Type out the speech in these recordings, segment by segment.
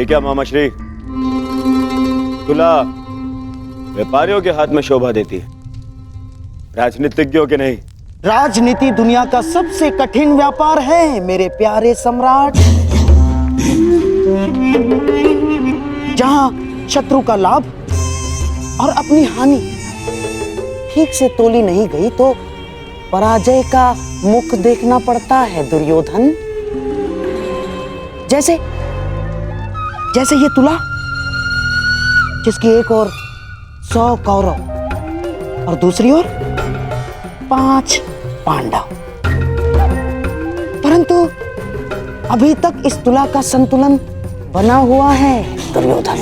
ये क्या मामा श्री, तुला व्यापारियों के हाथ में शोभा देती है, राजनीतिज्ञों के नहीं। राजनीति दुनिया का सबसे कठिन व्यापार है मेरे प्यारे सम्राट। जहां शत्रु का लाभ और अपनी हानि ठीक से तोली नहीं गई तो पराजय का मुख देखना पड़ता है दुर्योधन। जैसे जैसे ये तुला, जिसकी एक ओर 100 कौरव और दूसरी ओर 5 पांडव, परंतु अभी तक इस तुला का संतुलन बना हुआ है दुर्योधन।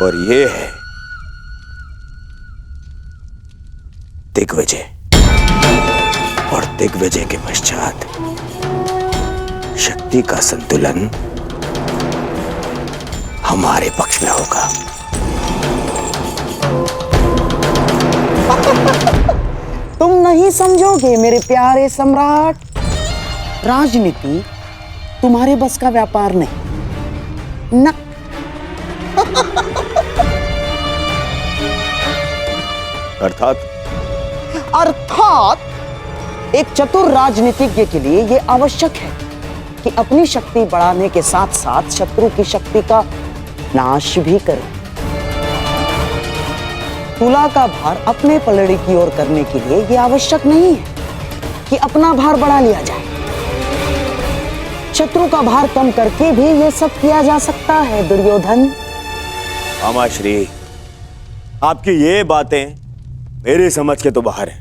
और ये है दिग्विजय, और दिग्विजय के पश्चात शक्ति का संतुलन हमारे पक्ष में होगा। तुम नहीं समझोगे मेरे प्यारे सम्राट। राजनीति तुम्हारे बस का व्यापार नहीं न। अर्थात एक चतुर राजनीतिज्ञ के लिए यह आवश्यक है कि अपनी शक्ति बढ़ाने के साथ साथ शत्रु की शक्ति का नाश भी करे। तुला का भार अपने पलड़े की ओर करने के लिए यह आवश्यक नहीं है कि अपना भार बढ़ा लिया जाए। शत्रु का भार कम करके भी यह सब किया जा सकता है दुर्योधन। मामा श्री, आपकी ये बातें मेरी समझ के तो बाहर है।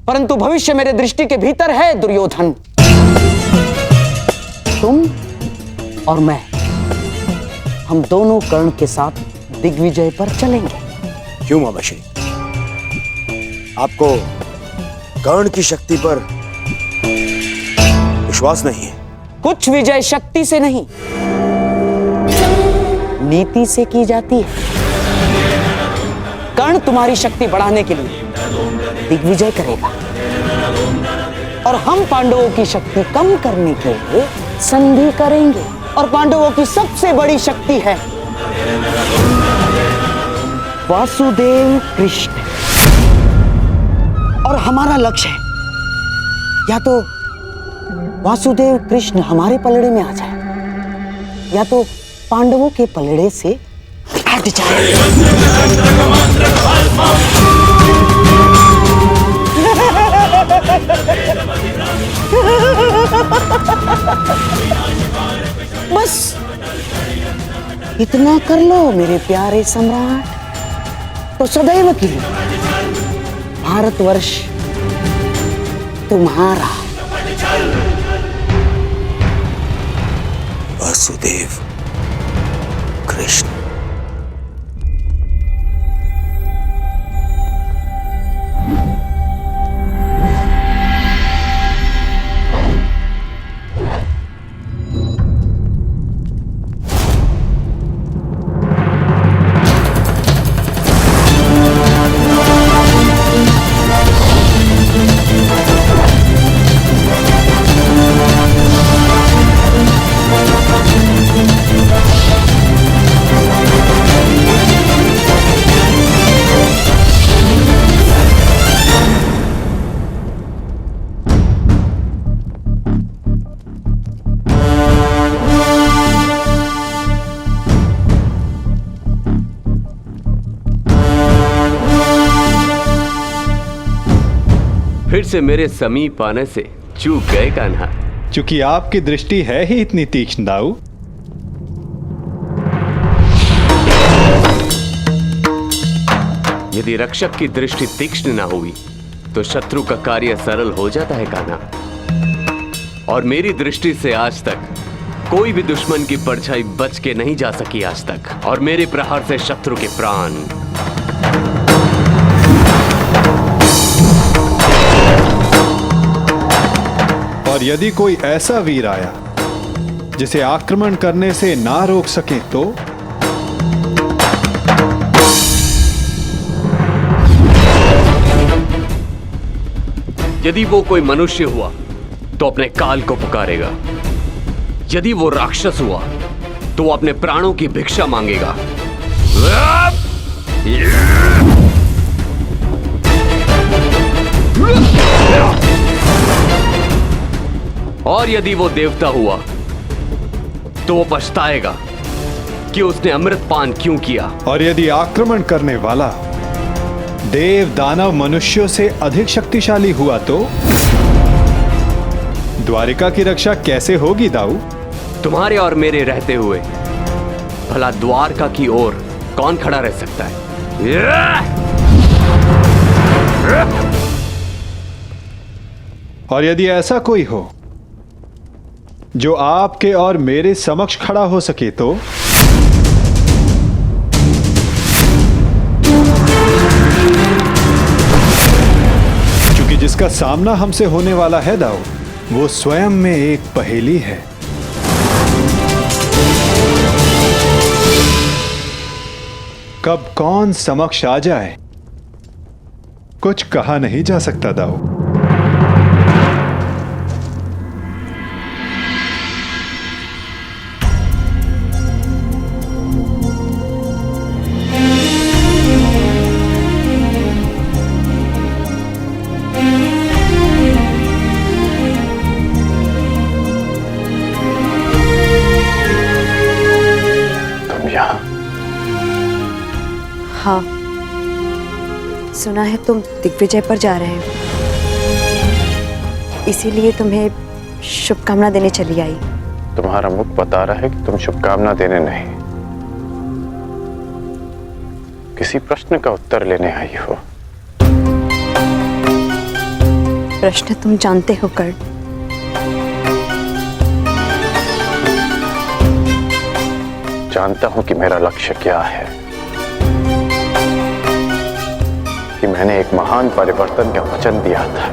परंतु भविष्य मेरे दृष्टि के भीतर है दुर्योधन। तुम और मैं, हम दोनों कर्ण के साथ दिग्विजय पर चलेंगे। क्यों मामा श्री, आपको कर्ण की शक्ति पर विश्वास नहीं है? कुछ विजय शक्ति से नहीं, नीति से की जाती है। कर्ण तुम्हारी शक्ति बढ़ाने के लिए दिग्विजय करेगा और हम पांडवों की शक्ति कम करने के लिए संधि करेंगे। और पांडवों की सबसे बड़ी शक्ति है वासुदेव कृष्ण, और हमारा लक्ष्य है या तो वासुदेव कृष्ण हमारे पलड़े में आ जाए या तो पांडवों के पलड़े से हट जाए। बस इतना कर लो मेरे प्यारे सम्राट, तो सदैव के लिए भारतवर्ष तुम्हारा। वासुदेव कृष्ण। फिर से मेरे समीप आने से चूक गए कान्हा। चूंकि आपकी दृष्टि है ही इतनी तीक्ष्ण दाऊ। यदि रक्षक की दृष्टि तीक्ष्ण ना हुई तो शत्रु का कार्य सरल हो जाता है कान्हा। और मेरी दृष्टि से आज तक कोई भी दुश्मन की परछाई बच के नहीं जा सकी आज तक, और मेरे प्रहार से शत्रु के प्राण। और यदि कोई ऐसा वीर आया जिसे आक्रमण करने से ना रोक सके तो यदि वो कोई मनुष्य हुआ तो अपने काल को पुकारेगा। यदि वो राक्षस हुआ तो वो अपने प्राणों की भिक्षा मांगेगा। और यदि वो देवता हुआ तो वो पछताएगा कि उसने अमृत पान क्यों किया। और यदि आक्रमण करने वाला देव दानव मनुष्यों से अधिक शक्तिशाली हुआ तो द्वारिका की रक्षा कैसे होगी दाऊ? तुम्हारे और मेरे रहते हुए भला द्वारका की ओर कौन खड़ा रह सकता है? और यदि ऐसा कोई हो जो आपके और मेरे समक्ष खड़ा हो सके तो? क्योंकि जिसका सामना हमसे होने वाला है दाऊ, वो स्वयं में एक पहेली है। कब कौन समक्ष आ जाए कुछ कहा नहीं जा सकता दाऊ। हाँ, सुना है तुम दिग्विजय पर जा रहे हो, इसीलिए तुम्हें शुभकामना देने चली आई। तुम्हारा मुख बता रहा है कि तुम शुभकामना देने नहीं, किसी प्रश्न का उत्तर लेने आई हो। प्रश्न तुम जानते हो कर्ण। जानता हूं कि मेरा लक्ष्य क्या है, कि मैंने एक महान परिवर्तन का वचन दिया था।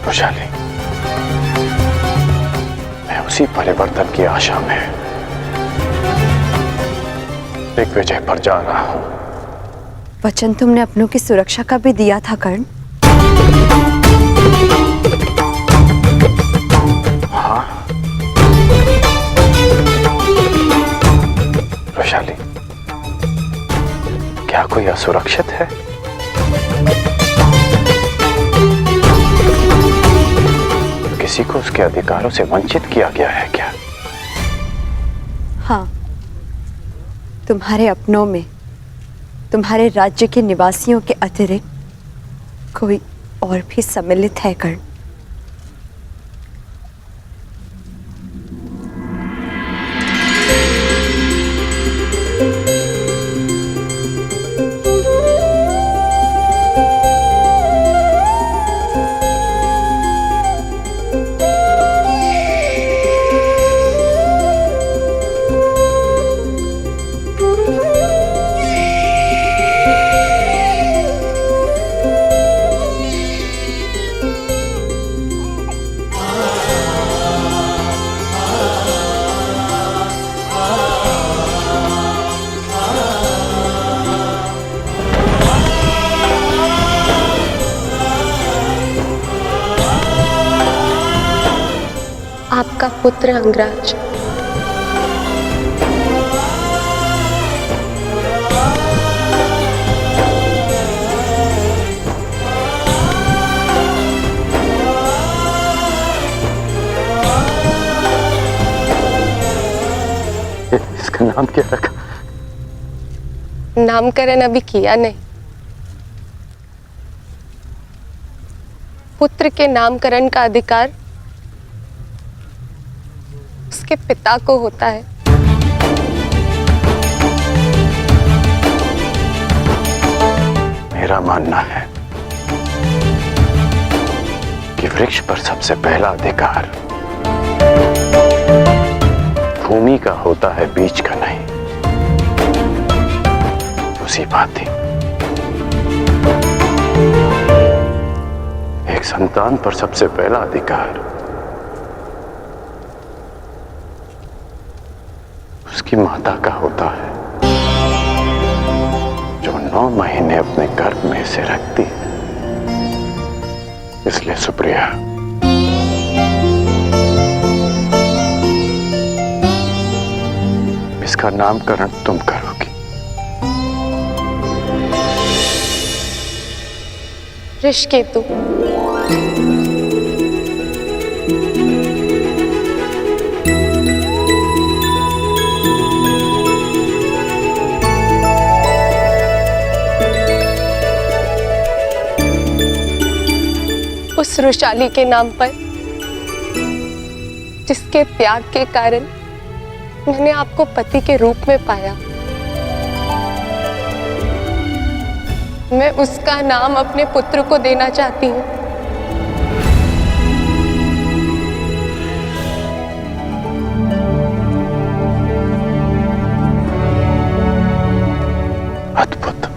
वैशाली, मैं उसी परिवर्तन की आशा में दिग्विजय पर जा रहा हूं। वचन तुमने अपनों की सुरक्षा का भी दिया था कर्ण। हाँ वैशाली, क्या कोई असुरक्षित है? किसी को उसके अधिकारों से वंचित किया गया है क्या? हाँ, तुम्हारे अपनों में तुम्हारे राज्य के निवासियों के अतिरिक्त कोई और भी सम्मिलित है कर्ण। आपका पुत्र अंगराज। इसका नाम क्या रखा? नामकरण अभी किया नहीं। पुत्र के नामकरण का अधिकार उसके पिता को होता है। मेरा मानना है कि वृक्ष पर सबसे पहला अधिकार भूमि का होता है, बीज का नहीं। उसी बात ही एक संतान पर सबसे पहला अधिकार उसकी माता का होता है, जो 9 महीने अपने गर्भ में से रखती है। इसलिए सुप्रिया, इसका नामकरण तुम करोगी। ऋषिकेतु। उस रुशाली के नाम पर जिसके त्याग के कारण मैंने आपको पति के रूप में पाया, मैं उसका नाम अपने पुत्र को देना चाहती हूँ। अद्भुत।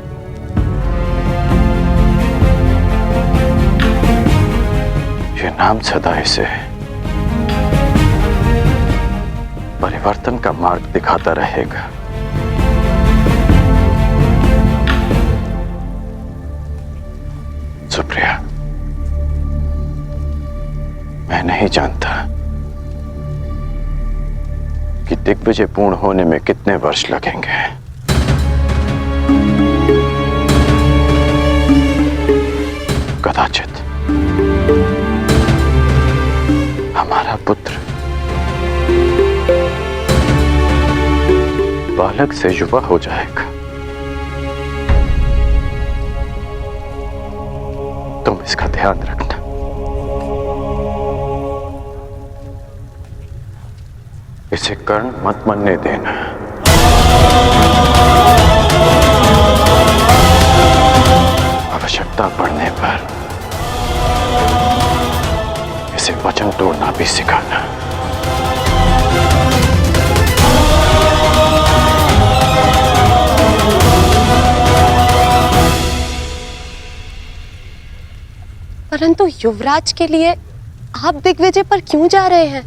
ये नाम सदा इसे परिवर्तन का मार्ग दिखाता रहेगा। सुप्रिया, मैं नहीं जानता कि दिग्विजय पूर्ण होने में कितने वर्ष लगेंगे। कदाचित हमारा पुत्र बालक से युवा हो जाएगा। तुम इसका ध्यान रखना। इसे कर्ण मत मनने देना। आवश्यकता पड़ने पर इसे वचन तोड़ना भी सिखाना। परंतु युवराज के लिए आप दिग्विजय पर क्यों जा रहे हैं?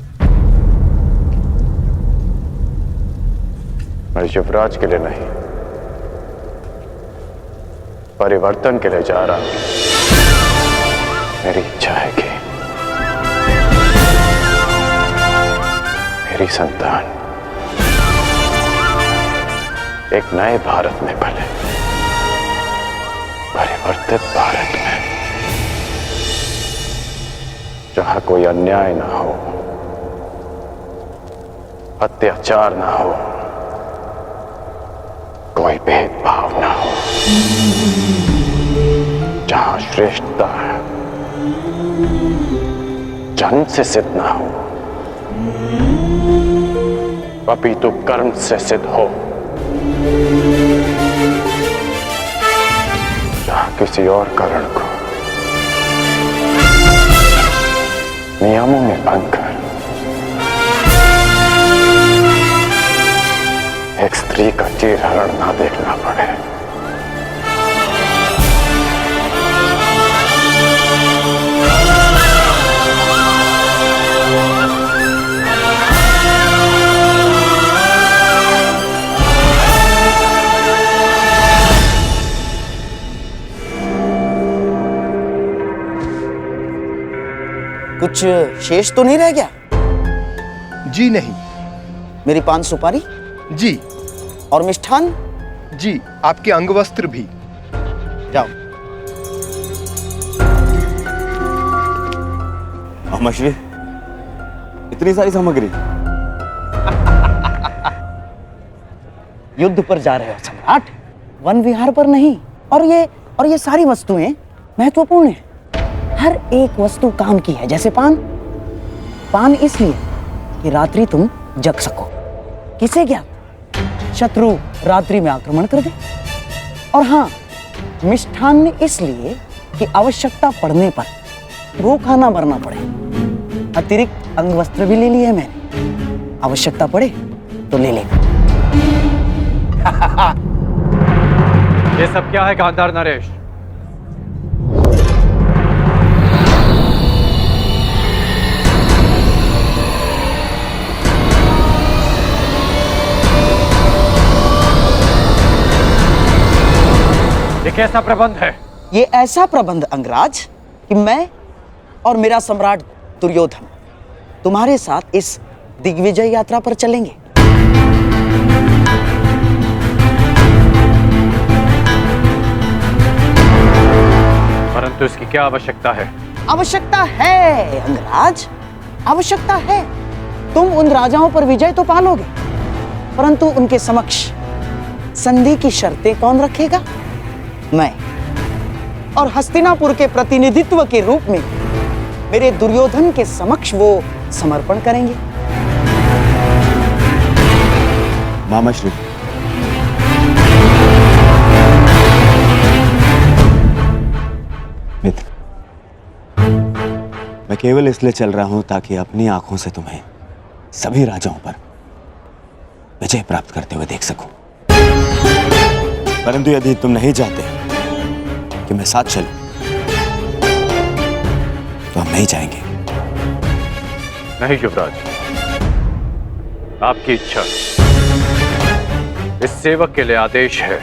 मैं युवराज के लिए नहीं, परिवर्तन के लिए जा रहा हूं। मेरी इच्छा है कि मेरी संतान एक नए भारत में पले, परिवर्तित भारत में, जहां कोई अन्याय ना हो, अत्याचार ना हो, कोई भेदभाव ना हो, जहां श्रेष्ठता जन्म से सिद्ध ना हो, अपितु कर्म से सिद्ध हो, जहां किसी और कारण को नियमों में भंग कर एक स्त्री का चीरहरण ना देखना पड़े। कुछ शेष तो नहीं रह गया? जी नहीं। मेरी पान सुपारी जी। और मिष्ठान? जी, आपके अंगवस्त्र भी। जाओ। अमश्री, इतनी सारी सामग्री? युद्ध पर जा रहे हो सम्राट, वन विहार पर नहीं। और ये सारी वस्तुएं महत्वपूर्ण हैं। हर एक वस्तु काम की है। जैसे पान इसलिए कि रात्रि तुम जग सको। किसे ज्ञात, शत्रु रात्रि में आक्रमण कर दे। और हाँ, मिष्ठान इसलिए कि आवश्यकता पड़ने पर भूखा ना मरना पड़े। अतिरिक्त अंगवस्त्र भी ले लिए मैंने, आवश्यकता पड़े तो ले लेगा। ये सब क्या है गांधार नरेश? ये कैसा प्रबंध है? ये ऐसा प्रबंध अंगराज कि मैं और मेरा सम्राट दुर्योधन तुम्हारे साथ इस दिग्विजय यात्रा पर चलेंगे। परंतु इसकी क्या आवश्यकता है? आवश्यकता है अंगराज, आवश्यकता है। तुम उन राजाओं पर विजय तो पालोगे, परंतु उनके समक्ष संधि की शर्तें कौन रखेगा? मैं। और हस्तिनापुर के प्रतिनिधित्व के रूप में मेरे दुर्योधन के समक्ष वो समर्पण करेंगे। मामाश्री, मित्र, मैं केवल इसलिए चल रहा हूं ताकि अपनी आंखों से तुम्हें सभी राजाओं पर विजय प्राप्त करते हुए देख सकूं। परंतु यदि तुम नहीं चाहते कि मैं साथ चलूं, तो हम नहीं जाएंगे। नहीं युवराज, आपकी इच्छा, इस सेवक के लिए आदेश है,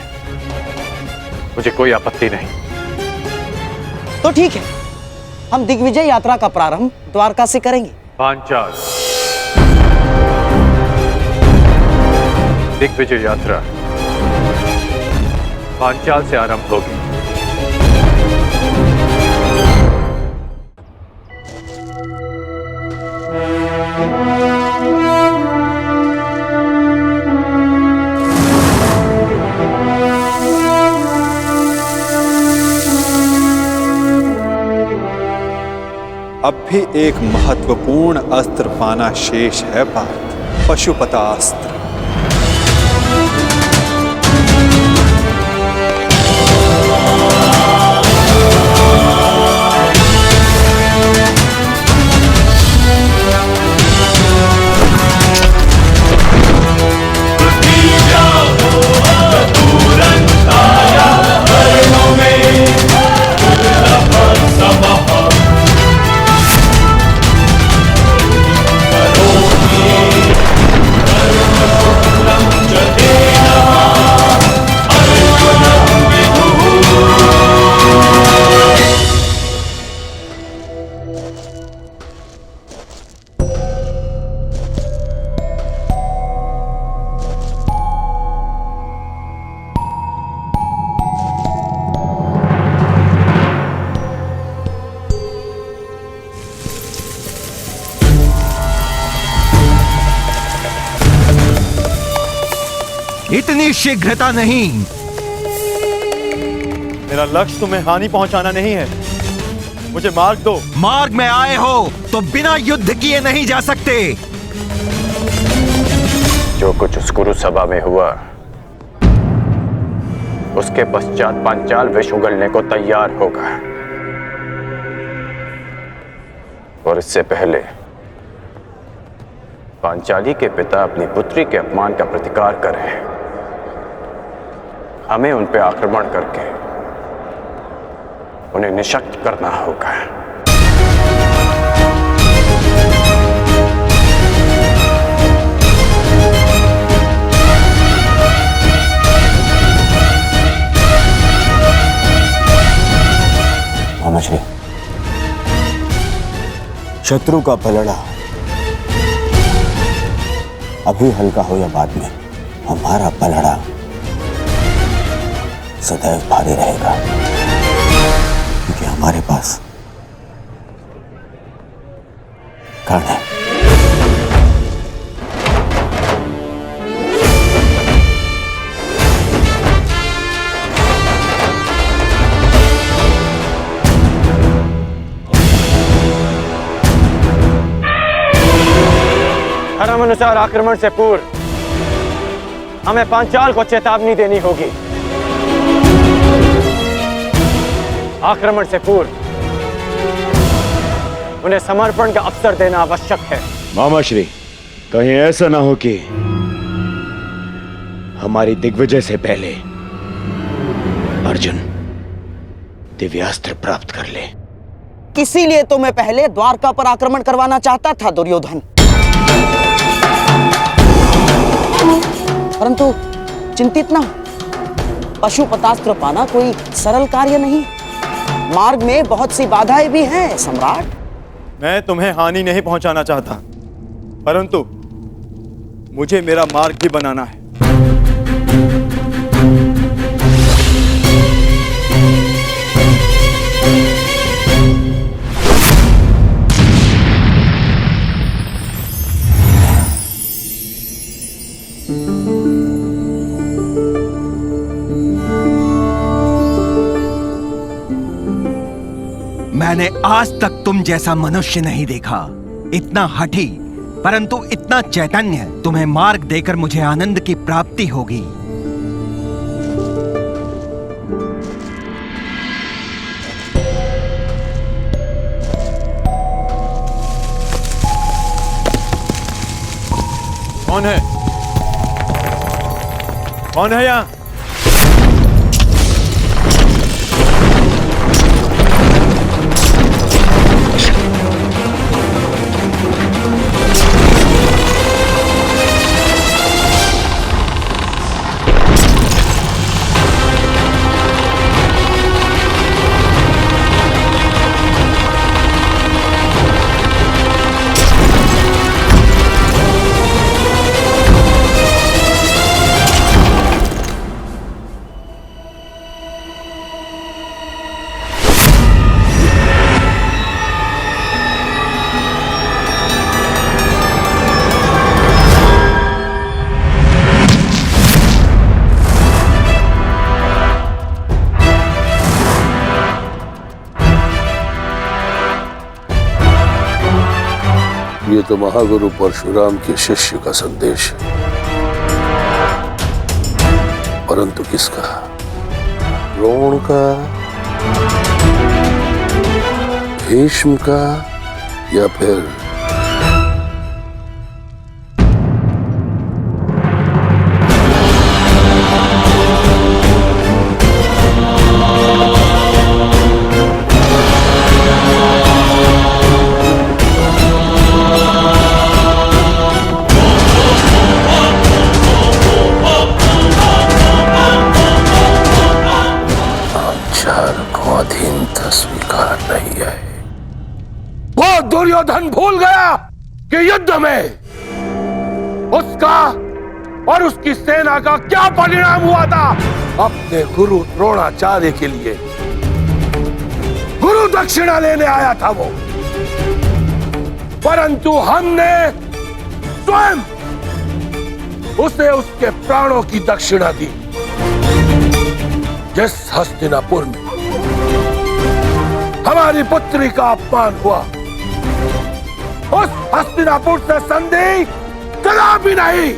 मुझे कोई आपत्ति नहीं। तो ठीक है, हम दिग्विजय यात्रा का प्रारंभ द्वारका से करेंगे। पांचाल दिग्विजय यात्रा पांचाल से आरंभ होगी। अब भी एक महत्वपूर्ण अस्त्र पाना शेष है पार्थ, पशुपतास्त्र। इतनी शीघ्रता नहीं। मेरा लक्ष्य तुम्हें हानि पहुंचाना नहीं है, मुझे मार्ग दो। मार्ग में आए हो तो बिना युद्ध किए नहीं जा सकते। जो कुछ उस कुरु सभा में हुआ, उसके पश्चात पांचाल विष उगलने को तैयार होगा, और इससे पहले पांचाली के पिता अपनी पुत्री के अपमान का प्रतिकार करें। हमें उन पे आक्रमण करके उन्हें निशक्त करना होगा। मामाश्री, शत्रु का पलड़ा अभी हल्का हो या बाद में, हमारा पलड़ा सदैव भारी रहेगा, क्योंकि हमारे पास कर्ण है। धर्म अनुसार आक्रमण से पूर्व हमें पांचाल को चेतावनी देनी होगी। आक्रमण से पूर्व उन्हें समर्पण का अवसर देना आवश्यक है। मामाश्री, कहीं ऐसा ना हो कि हमारी दिग्विजय से पहले अर्जुन दिव्यास्त्र प्राप्त कर ले। इसीलिए तो मैं पहले द्वारका पर आक्रमण करवाना चाहता था दुर्योधन, परंतु चिंतित ना हो, पशुपतास्त्र पाना कोई सरल कार्य नहीं। मार्ग में बहुत सी बाधाएं भी हैं सम्राट। मैं तुम्हें हानि नहीं पहुंचाना चाहता, परंतु मुझे मेरा मार्ग भी बनाना है। मैंने आज तक तुम जैसा मनुष्य नहीं देखा, इतना हठी परंतु इतना चैतन्य। तुम्हें मार्ग देकर मुझे आनंद की प्राप्ति होगी। कौन है? कौन है यहाँ? ये तो महागुरु परशुराम के शिष्य का संदेश है, परंतु किसका? द्रोण का, भीष्म का, या फिर स्वीकार नहीं है। वो दुर्योधन भूल गया कि युद्ध में उसका और उसकी सेना का क्या परिणाम हुआ था। अपने गुरु द्रोणाचार्य के लिए गुरु दक्षिणा लेने आया था वो, परंतु हमने स्वयं उसे उसके प्राणों की दक्षिणा दी। जिस हस्तिनापुर में हमारी पुत्री का अपमान हुआ, उस हस्तिनापुर से संधि कदापि नहीं।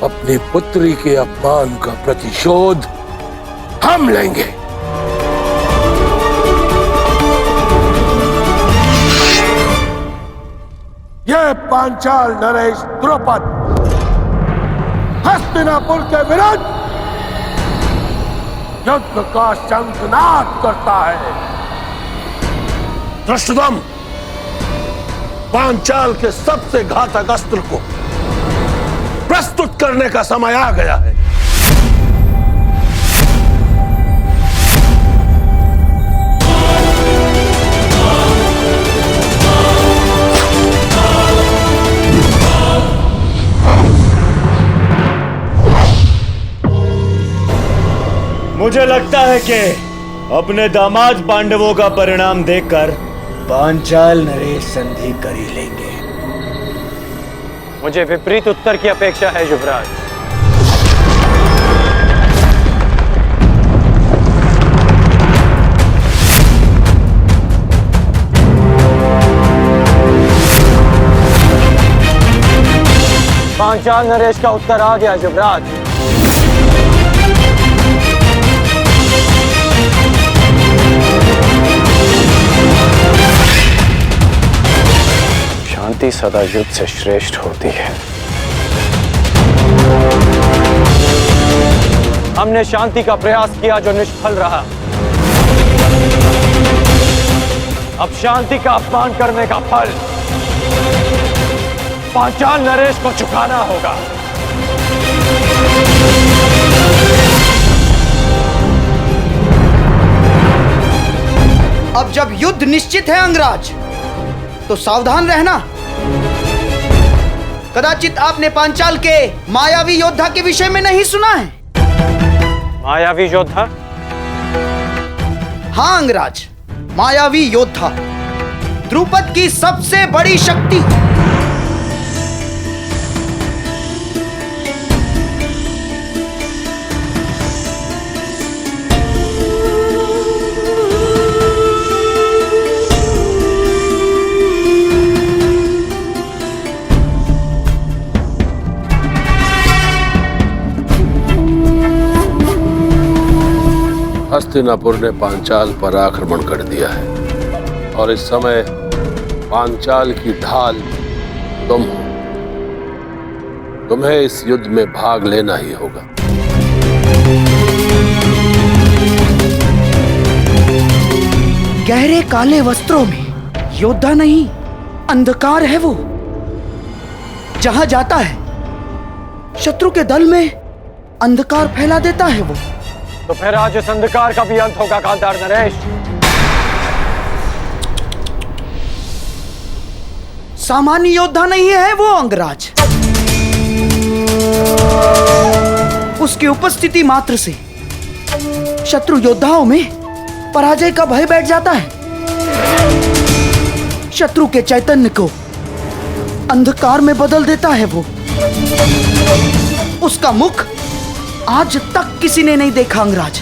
अपनी पुत्री के अपमान का प्रतिशोध हम लेंगे। यह पांचाल नरेश द्रुपद हस्तिनापुर के विरुद्ध युद्ध का शंखनाद करता है। धृष्टद्युम्न, पांचाल के सबसे घातक अस्त्र को प्रस्तुत करने का समय आ गया है। मुझे लगता है कि अपने दामाद पांडवों का परिणाम देखकर पांचाल नरेश संधि कर ही लेंगे। मुझे विपरीत उत्तर की अपेक्षा है युवराज। पांचाल नरेश का उत्तर आ गया युवराज। शांति सदा युद्ध से श्रेष्ठ होती है। हमने शांति का प्रयास किया जो निष्फल रहा। अब शांति का अपमान करने का फल पांचाल नरेश को चुकाना होगा। अब जब युद्ध निश्चित है अंगराज, तो सावधान रहना। कदाचित आपने पांचाल के मायावी योद्धा के विषय में नहीं सुना है। मायावी योद्धा? हाँ अंगराज, मायावी योद्धा, द्रुपद की सबसे बड़ी शक्ति। हस्तिनापुर ने पांचाल पर आक्रमण कर दिया है और इस समय पांचाल की ढाल तुम हो। तुम्हें इस युद्ध में भाग लेना ही होगा। गहरे काले वस्त्रों में योद्धा नहीं, अंधकार है वो। जहां जाता है शत्रु के दल में अंधकार फैला देता है वो। तो फिर आज इस अंधकार का भी अंत होगा गांधार नरेश। सामान्य योद्धा नहीं है वो अंगराज। उसकी उपस्थिति मात्र से शत्रु योद्धाओं में पराजय का भय बैठ जाता है। शत्रु के चैतन्य को अंधकार में बदल देता है वो। उसका मुख आज तक किसी ने नहीं देखा अंगराज।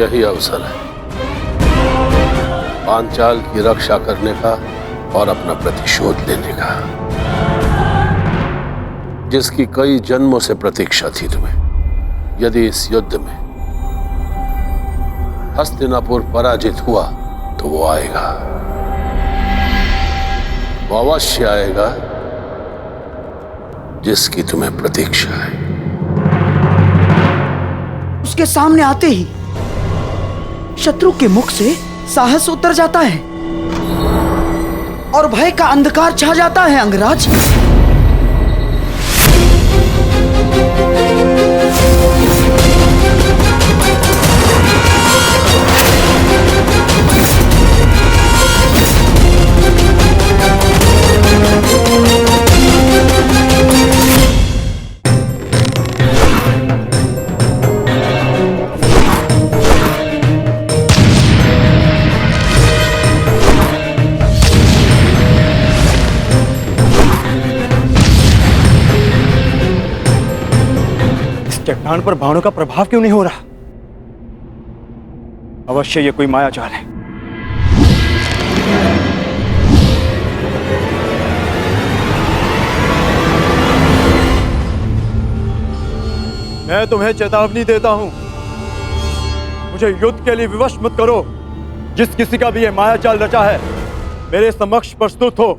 यही अवसर है पांचाल की रक्षा करने का और अपना प्रतिशोध लेने का, जिसकी कई जन्मों से प्रतीक्षा थी तुम्हें। यदि इस युद्ध में हस्तिनापुर पराजित हुआ तो वो आएगा, वो अवश्य आएगा जिसकी तुम्हें प्रतीक्षा है। उसके सामने आते ही शत्रु के मुख से साहस उतर जाता है और भय का अंधकार छा जाता है अंगराज। चट्टान पर बाणों का प्रभाव क्यों नहीं हो रहा? अवश्य ये कोई माया जाल है। मैं तुम्हें चेतावनी देता हूं, मुझे युद्ध के लिए विवश मत करो। जिस किसी का भी ये माया जाल रचा है मेरे समक्ष प्रस्तुत हो।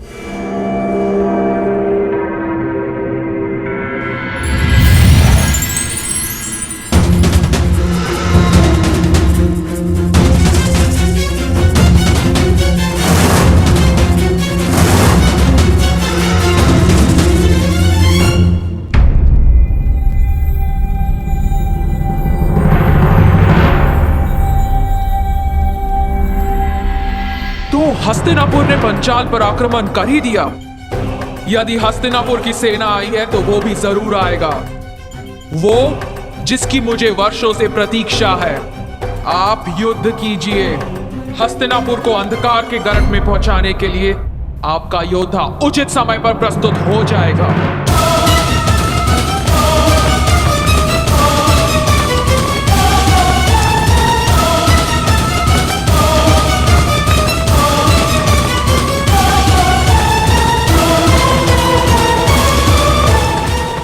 हस्तिनापुर ने पंचाल पर आक्रमण कर ही दिया। यदि हस्तिनापुर की सेना आई है तो वो भी जरूर आएगा, वो जिसकी मुझे वर्षों से प्रतीक्षा है। आप युद्ध कीजिए। हस्तिनापुर को अंधकार के गर्त में पहुंचाने के लिए आपका योद्धा उचित समय पर प्रस्तुत हो जाएगा।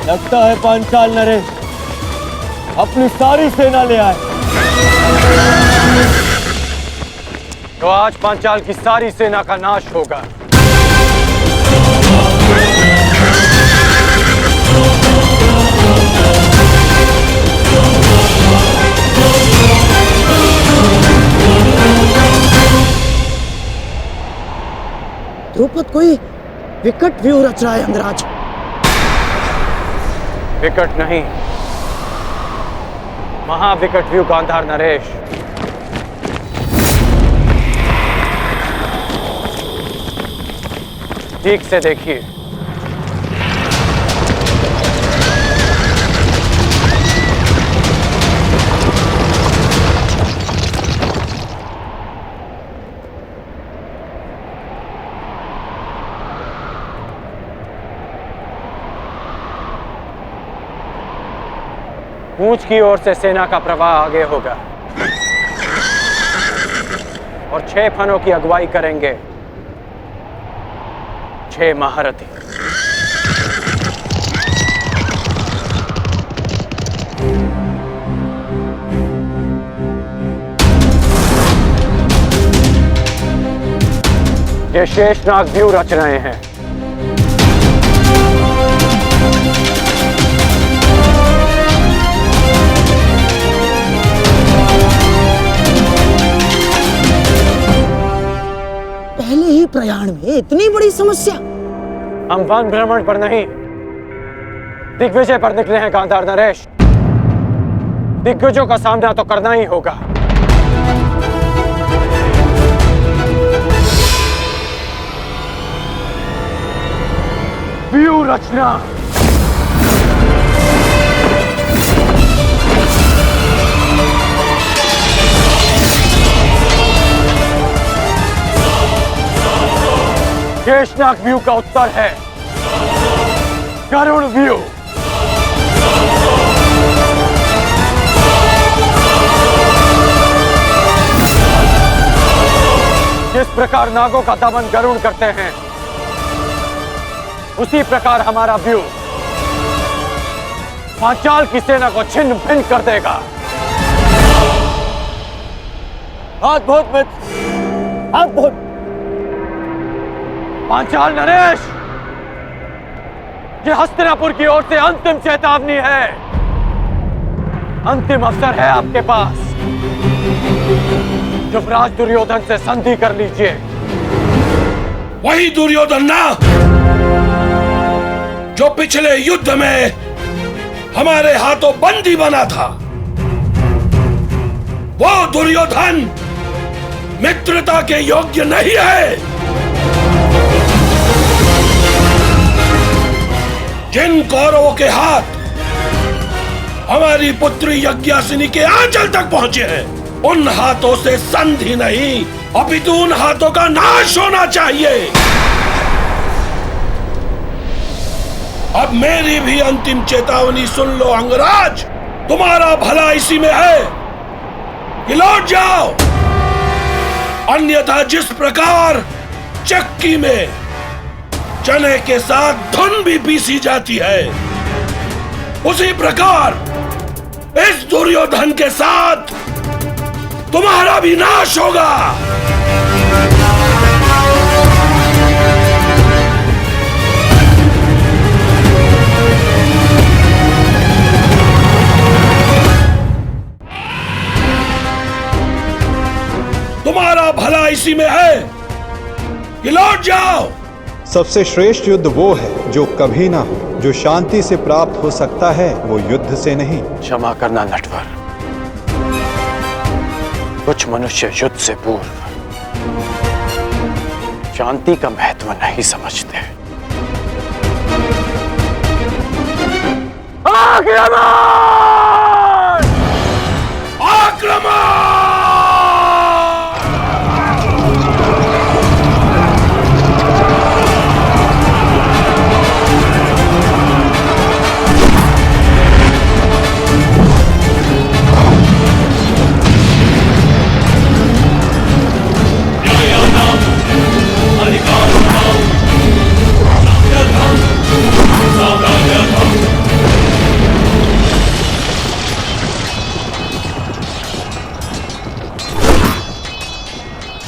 लगता है पांचाल नरेश अपनी सारी सेना ले आए। तो आज पांचाल की सारी सेना का नाश होगा। द्रुपद कोई विकट व्यू रच रहा है अंगराज। विकट नहीं, महाविकट व्यू गांधार नरेश। ठीक से देखिए। पूंछ की ओर से सेना का प्रवाह आगे होगा और 6 फनों की अगुवाई करेंगे 6 महारथी। ये शेषनाग व्यू रच रहे हैं। पहले ही प्रयाण में इतनी बड़ी समस्या। हम वन भ्रमण पर नहीं, दिग्विजय पर निकले हैं गांधार नरेश। दिग्विजयों का सामना तो करना ही होगा। व्यू रचना। शेषनाग व्यू का उत्तर है गरुड़ व्यू। जिस प्रकार नागों का दमन गरुड़ करते हैं, उसी प्रकार हमारा व्यू पांचाल की सेना को छिन्न भिन्न कर देगा। अद्भुत मित्र, अद्भुत। पांचाल नरेश, ये हस्तिनापुर की ओर से अंतिम चेतावनी है। अंतिम अवसर है आपके पास। युवराज दुर्योधन से संधि कर लीजिए। वही दुर्योधन ना जो पिछले युद्ध में हमारे हाथों बंदी बना था। वो दुर्योधन मित्रता के योग्य नहीं है। जिन कौरवों के हाथ हमारी पुत्री यज्ञासिनी के आंचल तक पहुंचे हैं, उन हाथों से संधि नहीं, अपितु उन हाथों का नाश होना चाहिए। अब मेरी भी अंतिम चेतावनी सुन लो अंगराज। तुम्हारा भला इसी में है कि लौट जाओ, अन्यथा जिस प्रकार चक्की में चने के साथ धुन भी पीसी जाती है, उसी प्रकार इस दुर्योधन के साथ तुम्हारा भी नाश होगा। तुम्हारा भला इसी में है कि लौट जाओ। सबसे श्रेष्ठ युद्ध वो है जो कभी ना हो। जो शांति से प्राप्त हो सकता है वो युद्ध से नहीं। क्षमा करना नटवर, कुछ मनुष्य युद्ध से पूर्व शांति का महत्व नहीं समझते। आक्रमण! आक्रमण!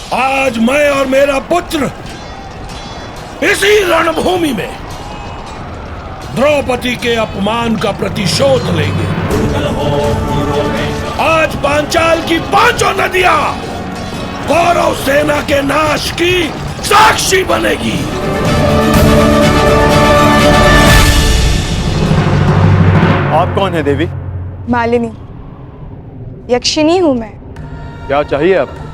आज मैं और मेरा पुत्र इसी रणभूमि में द्रौपदी के अपमान का प्रतिशोध लेंगे। आज पांचाल की 5 नदियां कौरव सेना के नाश की साक्षी बनेगी। आप कौन है देवी? मालिनी, यक्षिणी हूं मैं। क्या चाहिए आपको?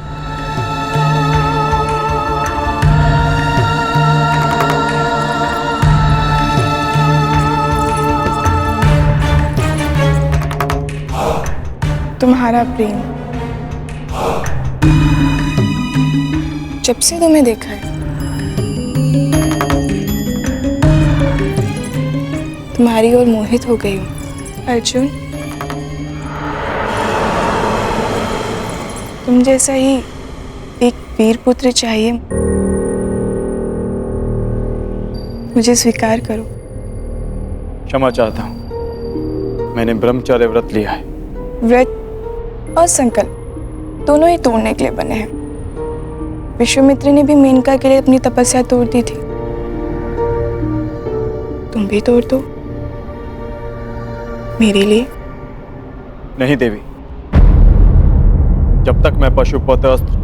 तुम्हारा प्रेम, जब से तुम्हें देखा है तुम्हारी ओर मोहित हो गई हूँ। अर्जुन, तुम जैसा ही एक वीर पुत्र चाहिए, मुझे स्वीकार करो। क्षमा चाहता हूँ, मैंने ब्रह्मचर्य व्रत लिया है। व्रत और संकल्प दोनों ही तोड़ने के लिए बने हैं। विश्वामित्र ने भी मेनका के लिए अपनी तपस्या तोड़ दी थी, तुम भी तोड़ दो मेरे लिए। नहीं देवी, जब तक मैं पशुपत अस्त्र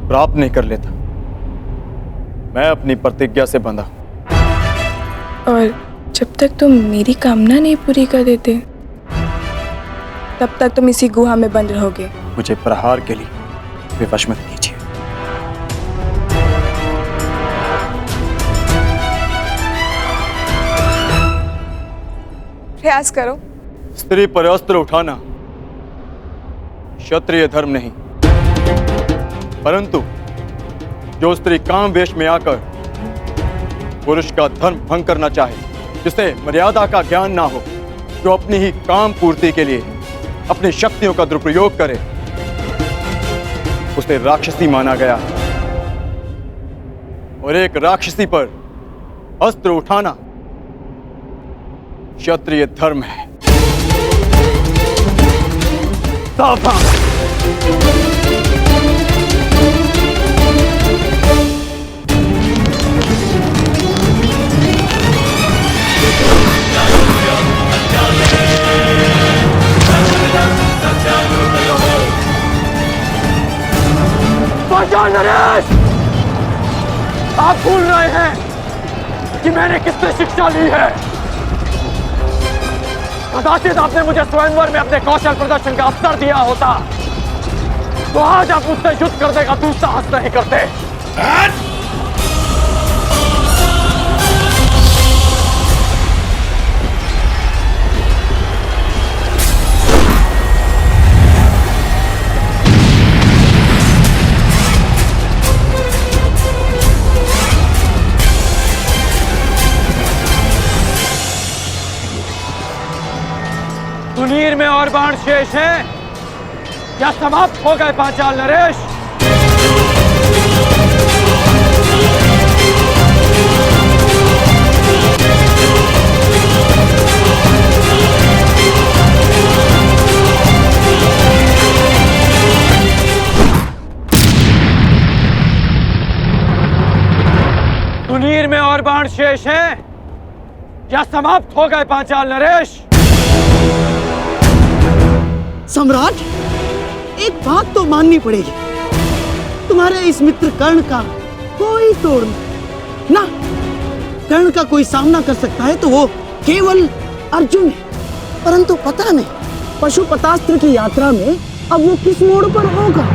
प्राप्त नहीं कर लेता, मैं अपनी प्रतिज्ञा से बंधा हूं। और जब तक तुम मेरी कामना नहीं पूरी कर देते, तब तक तुम इसी गुहा में बंद रहोगे। मुझे प्रहार के लिए विवश मत कीजिए। प्रयास करो। स्त्री पर अस्त्र उठाना क्षत्रिय धर्म नहीं, परंतु जो स्त्री काम वेश में आकर पुरुष का धर्म भंग करना चाहे, जिसे मर्यादा का ज्ञान ना हो, जो अपनी ही काम पूर्ति के लिए अपनी शक्तियों का दुरुपयोग करे, उसे राक्षसी माना गया। और एक राक्षसी पर अस्त्र उठाना क्षत्रिय धर्म है। सावधान! नरेश, आप भूल रहे हैं कि मैंने किससे शिक्षा ली है। कदाचित आपने मुझे स्वयंवर में अपने कौशल प्रदर्शन का अवसर दिया होता, तो आज आप मुझसे युद्ध करने का दुस्साहस नहीं करते। सुनीर में और बाण शेष हैं या समाप्त हो गए पांचाल नरेश? सुनीर में और बाण शेष हैं या समाप्त हो गए पांचाल नरेश? सम्राट, एक बात तो माननी पड़ेगी, तुम्हारे इस मित्र कर्ण का कोई तोड़ नहीं ना। कर्ण का कोई सामना कर सकता है तो वो केवल अर्जुन है, परंतु पता नहीं पशुपतास्त्र की यात्रा में अब वो किस मोड़ पर होगा।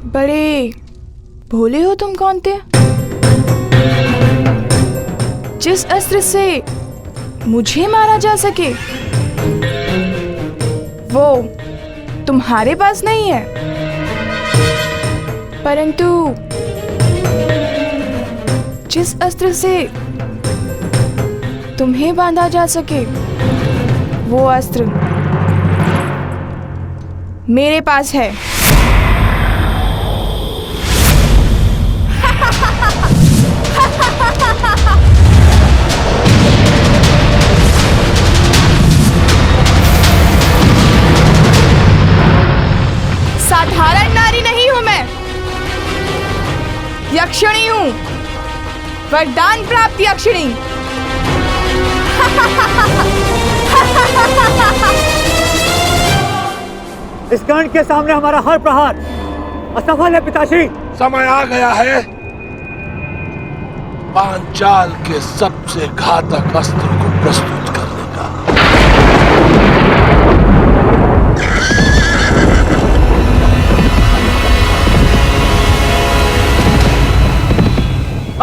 बड़े भोले हो तुम कौनते। जिस अस्त्र से मुझे मारा जा सके वो तुम्हारे पास नहीं है, परंतु जिस अस्त्र से तुम्हें बांधा जा सके वो अस्त्र मेरे पास है। वरदान प्राप्ति अक्षिणी। इस गण के सामने हमारा हर प्रहार असफल है पिताश्री। समय आ गया है पांचाल के सबसे घातक अस्त्र को प्रस्तुत करने का।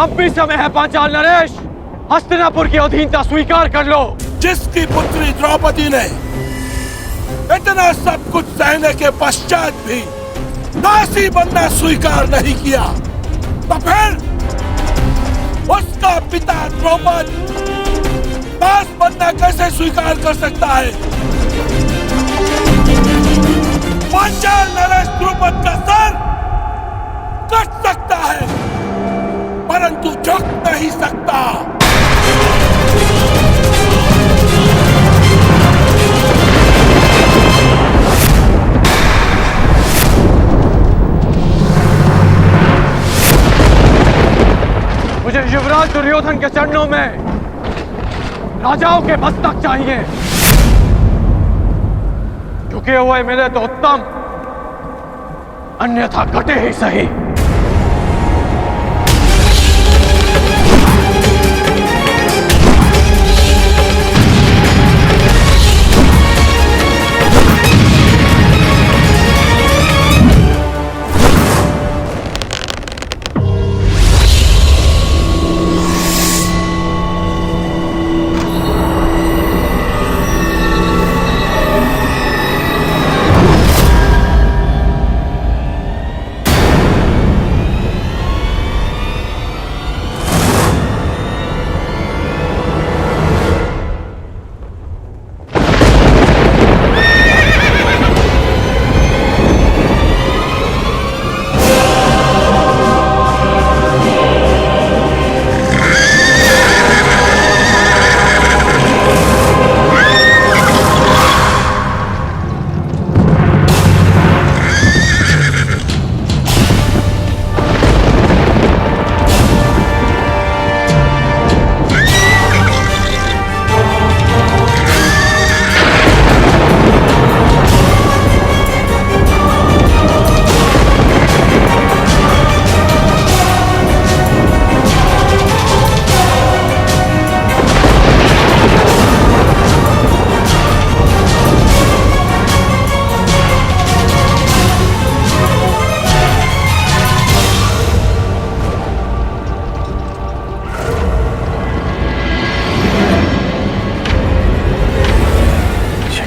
अब भी समय है पांचाल नरेश, हस्तिनापुर की अधीनता स्वीकार कर लो। जिसकी पुत्री द्रौपदी ने इतना सब कुछ सहने के पश्चात भी दासी बनना स्वीकार नहीं किया, तो फिर उसका पिता द्रौपद दास बनना कैसे स्वीकार कर सकता है? पांचाल नरेश द्रौपद का सर कट सकता है परंतु झुक नहीं सकता। मुझे युवराज दुर्योधन के चरणों में राजाओं के मस्तक चाहिए। झुके हुए मिले तो उत्तम, अन्यथा कटे ही सही।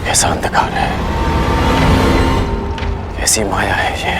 कैसा अंधकार है, कैसी माया है ये।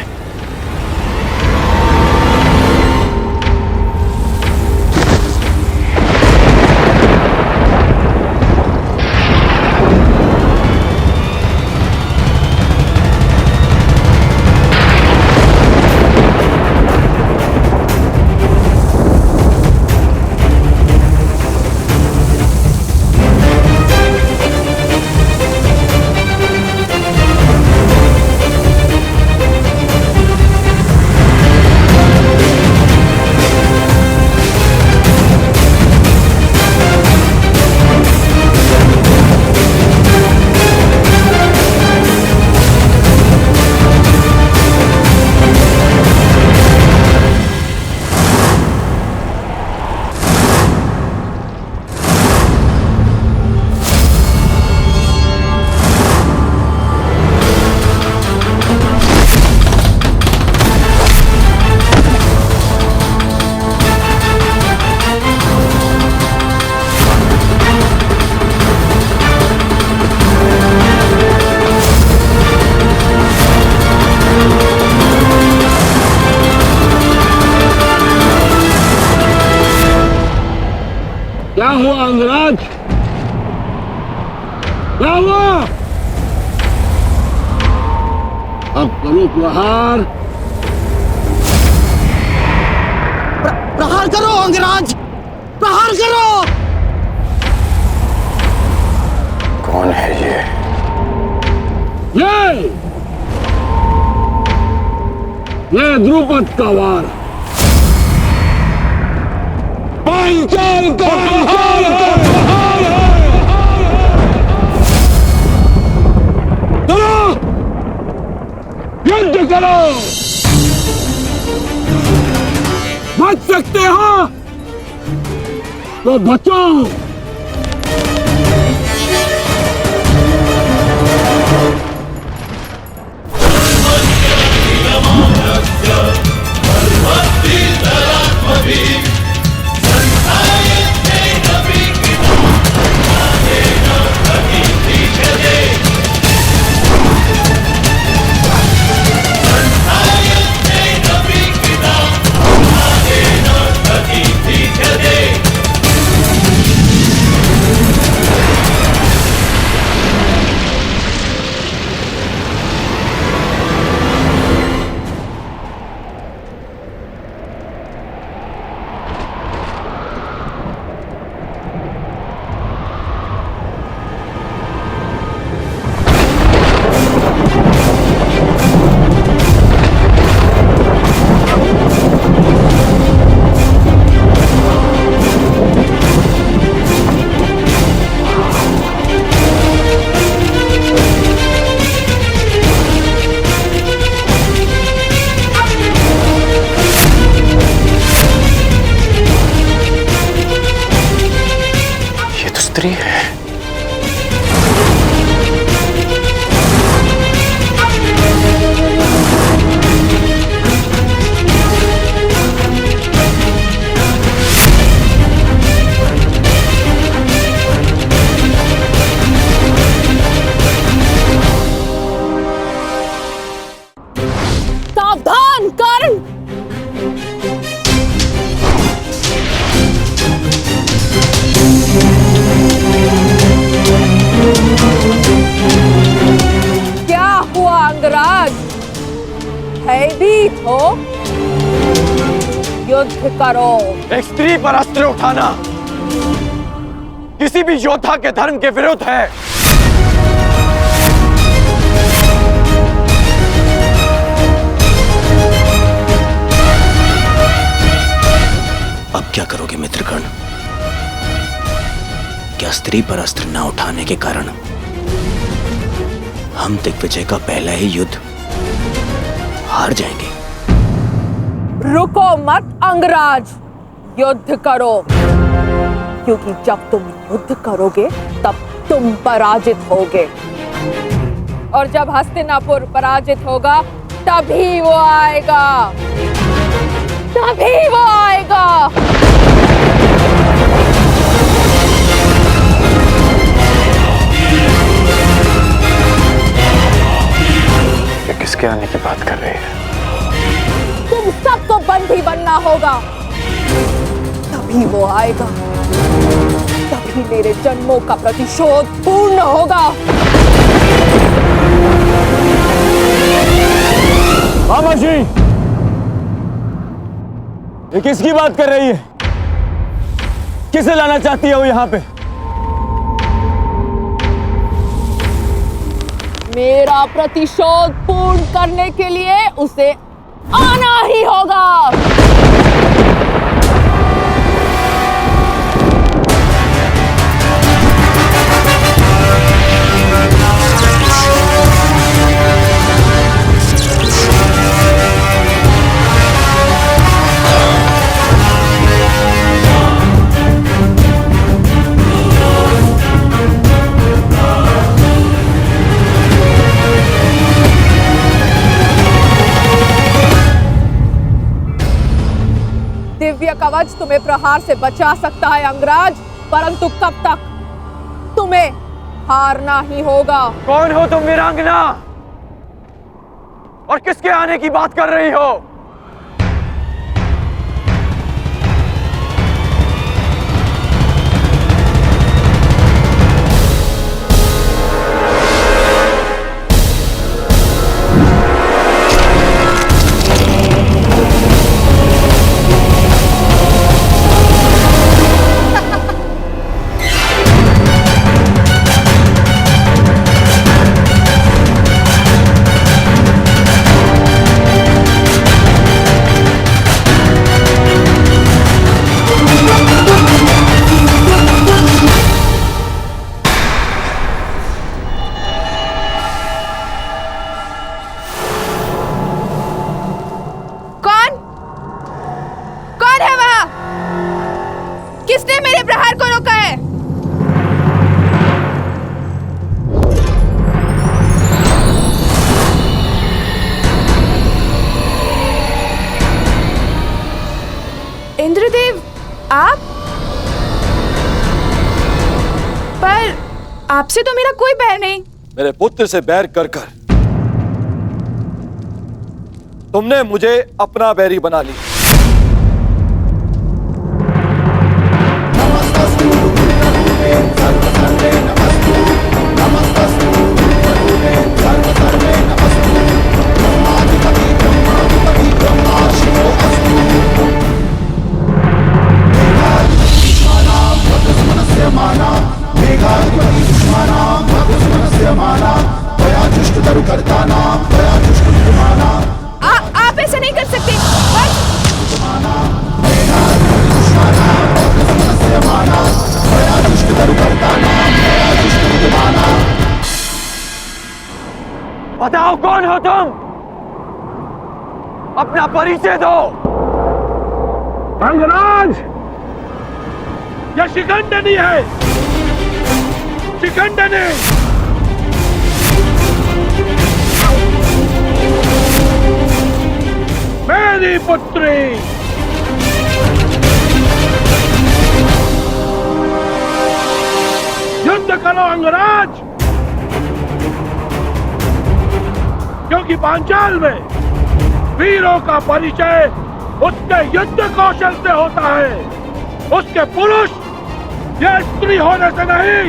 क्या हुआ अंगराज? क्या हुआ? अब करो प्रहार। प्रहार करो अंगराज, प्रहार करो। कौन है ये? ये द्रुपद का वार। पांचाल का हाल है। चलो युद्ध करो। बच सकते हो तो बचो। स्त्री है। सावधान कर्ण। क्या हुआ अंगराज? भयभीत हो? युद्ध करो। एक स्त्री पर अस्त्र उठाना किसी भी योद्धा के धर्म के विरुद्ध है। अब क्या करोगे मित्रगण? क्या स्त्री पर अस्त्र न उठाने के कारण हम दिग्विजय का पहला ही युद्ध हार जाएंगे? रुको मत अंगराज, युद्ध करो, क्योंकि जब तुम युद्ध करोगे तब तुम पराजित होगे, और जब हस्तिनापुर पराजित होगा तभी वो आएगा, तभी वो आएगा। किसके आने की बात कर रहे हैं? तुम सबको बंदी बनना होगा, तभी वो आएगा, तभी मेरे जन्मों का प्रतिशोध पूर्ण होगा। मामा जी, ये किसकी बात कर रही है? किसे लाना चाहती है वो यहाँ पे? मेरा प्रतिशोध पूर्ण करने के लिए उसे आना ही होगा। दिव्य कवच तुम्हें प्रहार से बचा सकता है अंगराज, परंतु कब तक? तुम्हें हारना ही होगा। कौन हो तुम वीरांगना? और किसके आने की बात कर रही हो? आपसे तो मेरा कोई बैर नहीं। मेरे पुत्र से बैर कर कर तुमने मुझे अपना बैरी बना लिया। आप ऐसा नहीं कर सकते। बताओ कौन हो तुम? अपना परिचय दो। अंगराज, यह शिखंडनी है, शिखंडनी। मेरी पुत्री युद्ध करो अंगराज, क्योंकि पांचाल में वीरों का परिचय उसके युद्ध कौशल से होता है, उसके पुरुष या स्त्री होने से नहीं।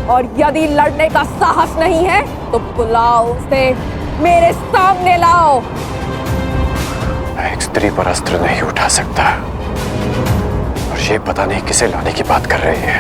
और यदि लड़ने का साहस नहीं है तो बुलाओ उसे, मेरे सामने लाओ। मैं एक स्त्री पर अस्त्र नहीं उठा सकता, और ये पता नहीं किसे लाने की बात कर रही है।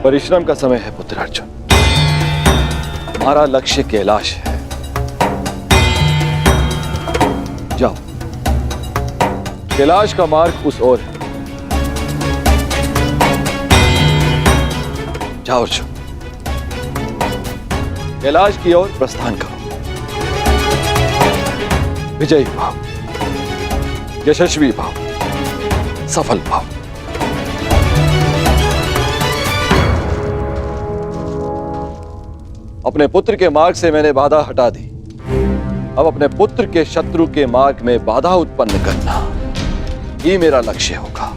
परिश्रम का समय है पुत्र अर्जुन। हमारा लक्ष्य कैलाश है। जाओ, कैलाश का मार्ग उस ओर है। जाओ अर्जुन, कैलाश की ओर प्रस्थान करो। विजयी भाव, यशस्वी भाव, सफल भाव। अपने पुत्र के मार्ग से मैंने बाधा हटा दी, अब अपने पुत्र के शत्रु के मार्ग में बाधा उत्पन्न करना ही मेरा लक्ष्य होगा।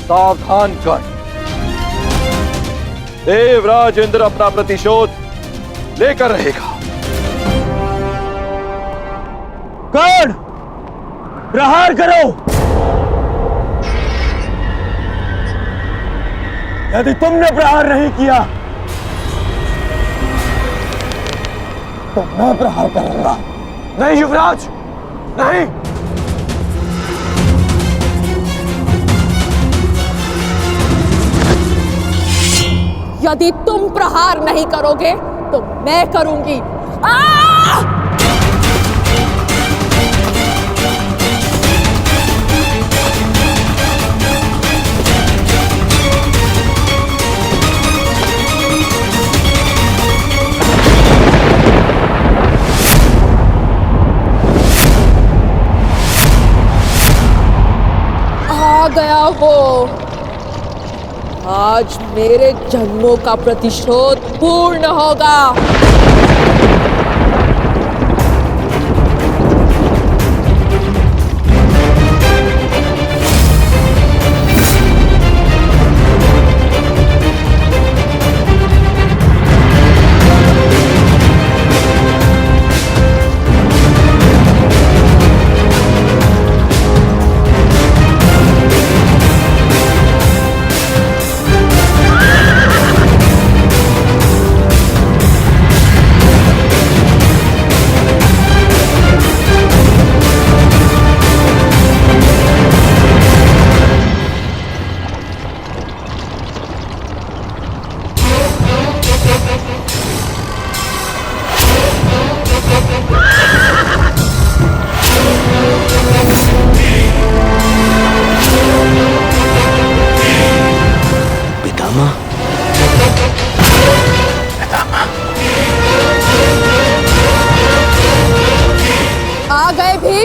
सावधान कर, देवराज इंद्र अपना प्रतिशोध लेकर रहेगा। कर्ण, प्रहार करो। यदि तुमने प्रहार नहीं किया तो मैं प्रहार करूंगा। नहीं युवराज, नहीं। यदि तुम प्रहार नहीं करोगे तो मैं करूंगी। गया वो, आज मेरे जन्मों का प्रतिशोध पूर्ण होगा।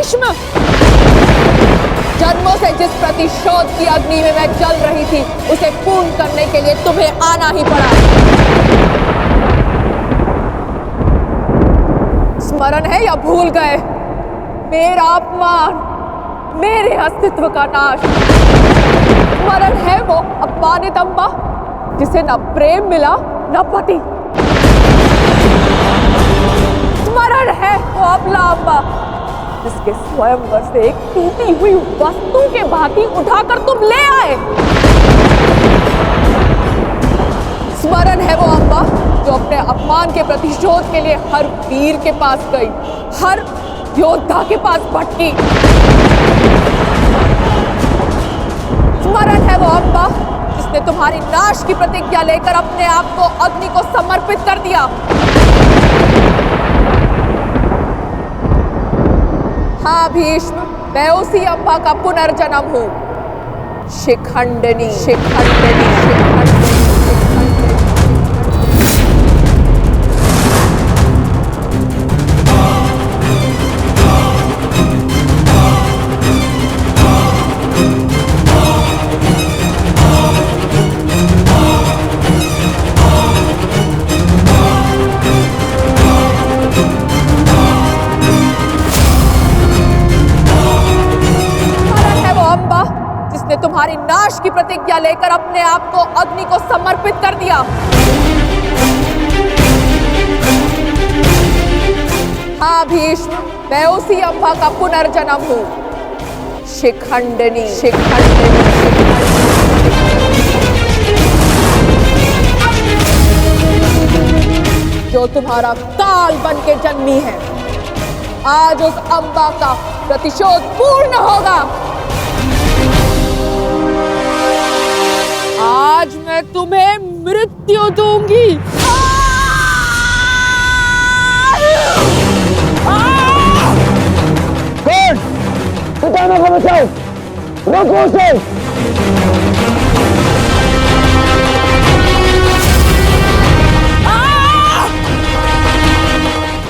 भीष्म, जन्मों से जिस प्रतिशोध की अग्नि में मैं जल रही थी उसे पूर्ण करने के लिए तुम्हें आना ही पड़ा। स्मरण है या भूल गए? मेरा अपमान, मेरे अस्तित्व का नाश। स्मरण है वो अपमानित अम्बा जिसे न प्रेम मिला न पति। स्मरण है वो अबला अम्बा जिसके स्वयंवर से एक टूटी हुई वस्तु के भांति उठाकर तुम ले आए। स्मरण है वो अम्बा जो अपने अपमान के प्रतिशोध के लिए हर वीर के पास गई, हर योद्धा के पास भटकी। स्मरण है वो अम्बा जिसने तुम्हारी नाश की प्रतिज्ञा लेकर अपने आप को अग्नि को समर्पित कर दिया। हाँ भीष्म, मैं उसी अम्बा का पुनर्जन्म हूं। शिखंडिनी, शिखंडिनी, शिखंडिनी। तुम्हारी नाश की प्रतिज्ञा लेकर अपने आप को अग्नि को समर्पित कर दिया। हाँ भीष्म, मैं उसी अम्बा का पुनर्जन्म हूं। शिखंडिनी, शिखंडिनी, शिखंडिनी। जो तुम्हारा काल बन के जन्मी है, आज उस अम्बा का प्रतिशोध पूर्ण होगा। आज मैं तुम्हें मृत्यु दूंगी। कौन? पितामह को बचाओ, रोको उसे।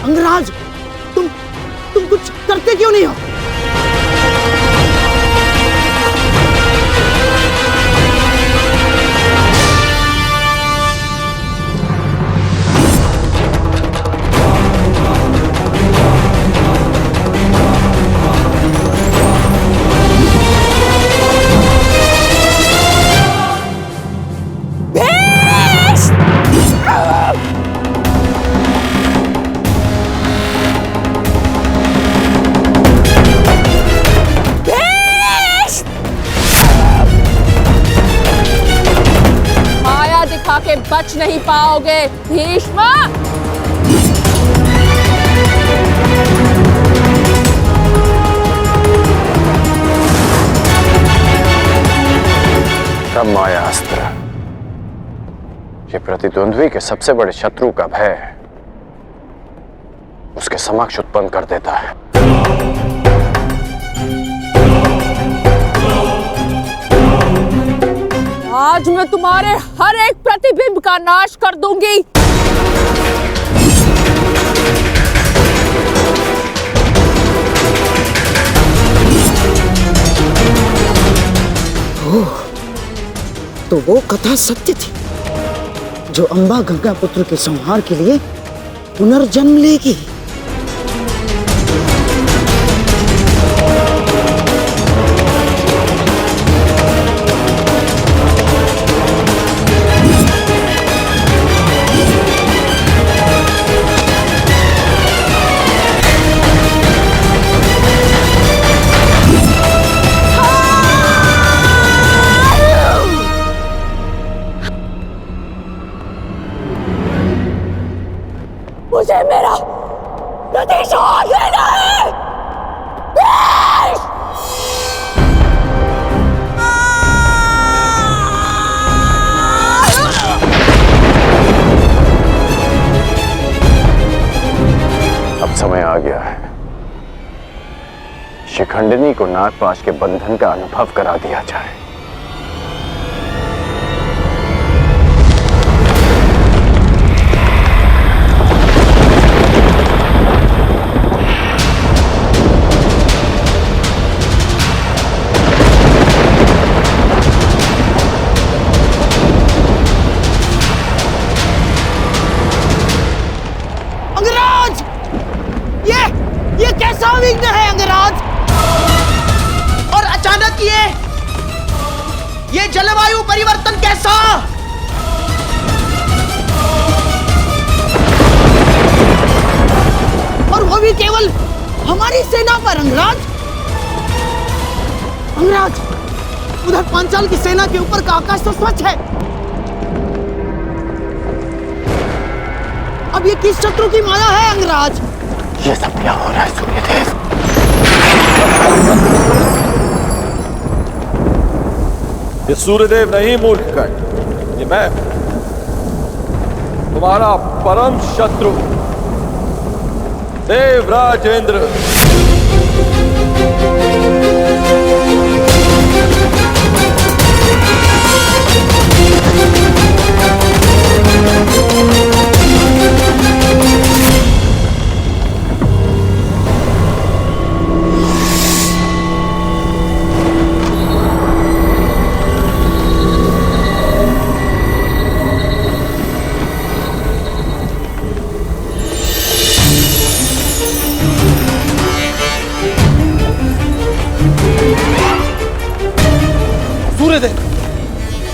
अंगराज, तुम कुछ करते क्यों नहीं हो? के बच नहीं पाओगे भीष्म। सब माया अस्त्र ये प्रतिद्वंद्वी के सबसे बड़े शत्रु का भय उसके समक्ष उत्पन्न कर देता है। आज मैं तुम्हारे हर एक प्रतिबिंब का नाश कर दूंगी। ओह, तो वो कथा सत्य थी जो अम्बा गंगा पुत्र के संहार के लिए पुनर्जन्म लेगी। मुझे मेरा प्रतिशोध लेना है। अब समय आ गया है, शिखंडिनी को नागपाश के बंधन का अनुभव करा दिया जाए। जलवायु परिवर्तन कैसा? और वो भी केवल हमारी सेना पर। अंगराज, अंगराज, उधर पांचाल की सेना के ऊपर का आकाश तो स्वच्छ है। अब ये किस शत्रु की माया है अंगराज? ये सब क्या हो रहा है सूर्यदेव? ये सूर्यदेव नहीं मूर्खगण, ये मैं, तुम्हारा परम शत्रु देवराजेंद्र।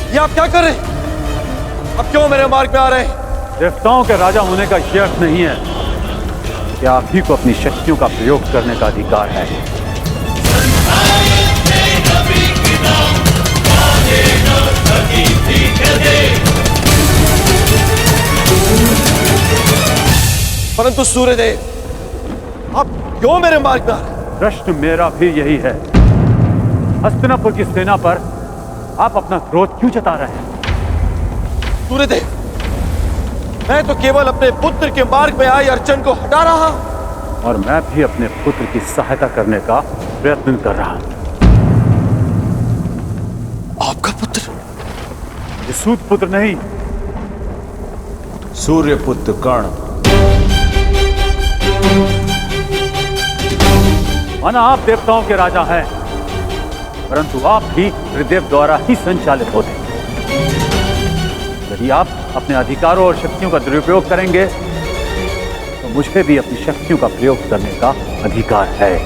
ये आप क्या कर रहे हैं? अब क्यों मेरे मार्ग में आ रहे हैं? देवताओं के राजा होने का ये अर्थ नहीं है कि आप ही को अपनी शक्तियों का प्रयोग करने का अधिकार है। परंतु सूर्यदेव, आप क्यों मेरे मार्ग में आ रहे हैं? प्रश्न मेरा भी यही है। हस्तिनापुर की सेना पर आप अपना क्रोध क्यों जता रहे हैं? सूर्यदेव, मैं तो केवल अपने पुत्र के मार्ग में आई अड़चन को हटा रहा, और मैं भी अपने पुत्र की सहायता करने का प्रयत्न कर रहा हूं। आपका पुत्र? ये सूत पुत्र नहीं, सूर्य पुत्र कर्ण। माना आप देवताओं के राजा हैं, परंतु आप भी त्रिदेव द्वारा ही संचालित होते हैं। यदि आप अपने अधिकारों और शक्तियों का दुरुपयोग करेंगे तो मुझे भी अपनी शक्तियों का प्रयोग करने का अधिकार है।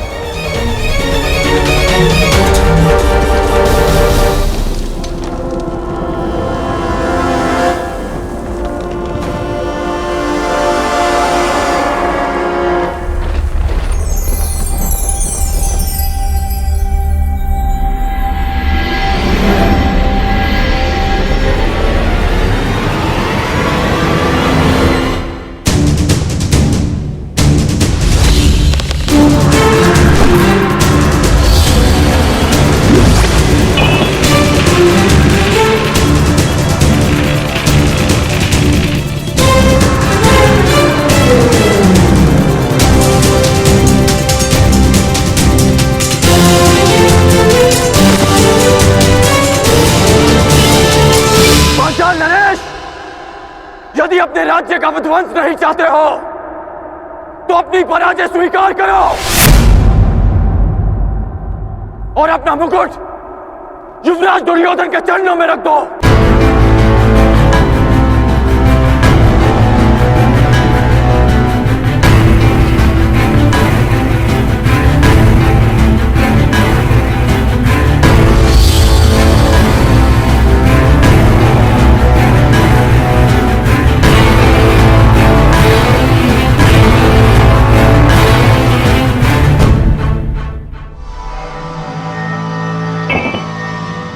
यदि अपने राज्य का विध्वंस नहीं चाहते हो तो अपनी पराजय स्वीकार करो और अपना मुकुट युवराज दुर्योधन के चरणों में रख दो।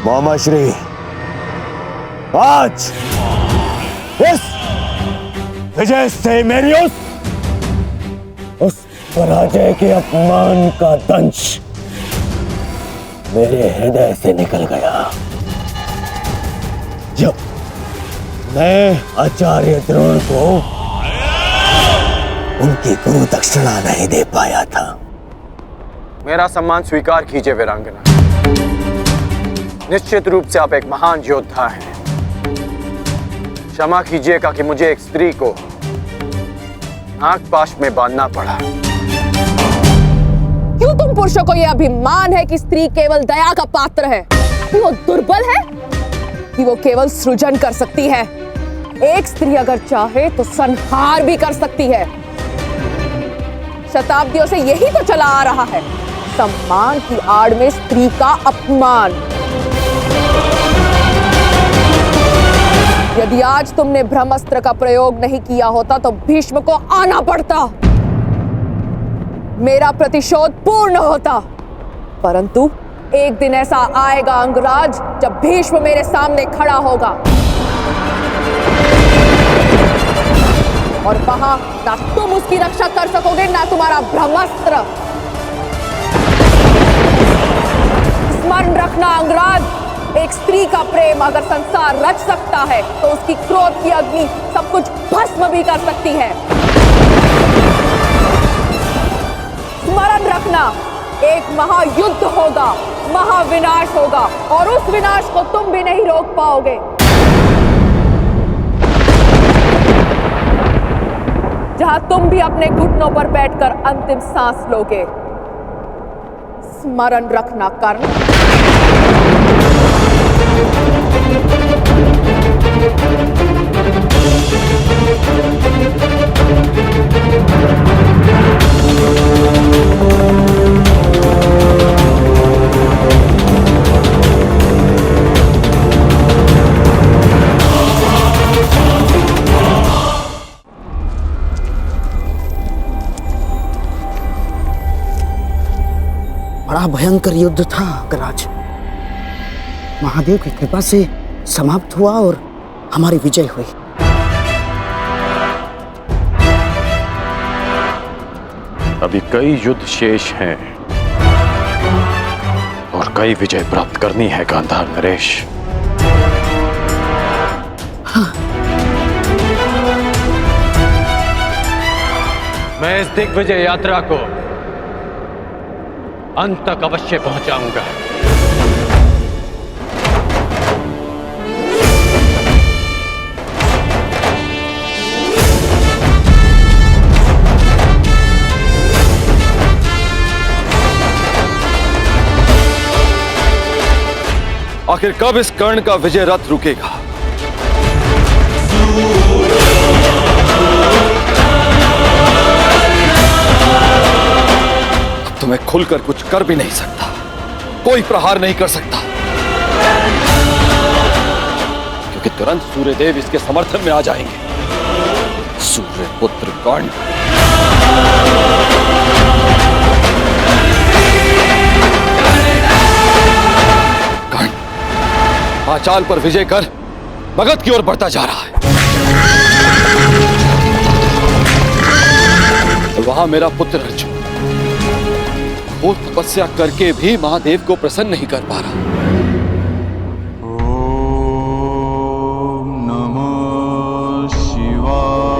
मामाश्री, आज इस विजय से मेरी उस पराजय के अपमान का दंश मेरे हृदय से निकल गया जब मैं आचार्य द्रोण को उनकी गुरु दक्षिणा नहीं दे पाया था। मेरा सम्मान स्वीकार कीजिए वीरांगना। निश्चित रूप से आप एक महान योद्धा हैं। क्षमा कीजिएगा कि मुझे एक स्त्री को नागपाश में बांधना पड़ा। क्यों तुम पुरुषों को यह अभिमान है कि स्त्री केवल दया का पात्र है? कि वो दुर्बल है? कि वो केवल सृजन कर सकती है? एक स्त्री अगर चाहे तो संहार भी कर सकती है। शताब्दियों से यही तो चला आ रहा है, सम्मान की आड़ में स्त्री का अपमान। यदि आज तुमने ब्रह्मास्त्र का प्रयोग नहीं किया होता तो भीष्म को आना पड़ता, मेरा प्रतिशोध पूर्ण होता। परंतु एक दिन ऐसा आएगा अंगराज जब भीष्म मेरे सामने खड़ा होगा और वहां ना तुम उसकी रक्षा कर सकोगे ना तुम्हारा ब्रह्मास्त्र। स्मरण रखना अंगराज, एक स्त्री का प्रेम अगर संसार रच सकता है तो उसकी क्रोध की अग्नि सब कुछ भस्म भी कर सकती है। स्मरण रखना, एक महायुद्ध होगा, महाविनाश होगा और उस विनाश को तुम भी नहीं रोक पाओगे। जहां तुम भी अपने घुटनों पर बैठकर अंतिम सांस लोगे। स्मरण रखना कर्ण। बड़ा भयंकर युद्ध था अंगराज। महादेव की कृपा से समाप्त हुआ और हमारी विजय हुई। अभी कई युद्ध शेष हैं और कई विजय प्राप्त करनी है गांधार नरेश। हाँ। मैं इस दिग्विजय यात्रा को अंत तक अवश्य पहुंचाऊंगा। आखिर कब इस कर्ण का विजय रथ रुकेगा? तो मैं खुलकर कुछ कर भी नहीं सकता, कोई प्रहार नहीं कर सकता, क्योंकि तुरंत सूर्यदेव इसके समर्थन में आ जाएंगे। सूर्य पुत्र कर्ण, कर्ण पांचाल पर विजय कर मगध की ओर बढ़ता जा रहा है। और वहां मेरा पुत्र अर्जुन वो तपस्या करके भी महादेव को प्रसन्न नहीं कर पा रहा। ओम नमः शिवाय।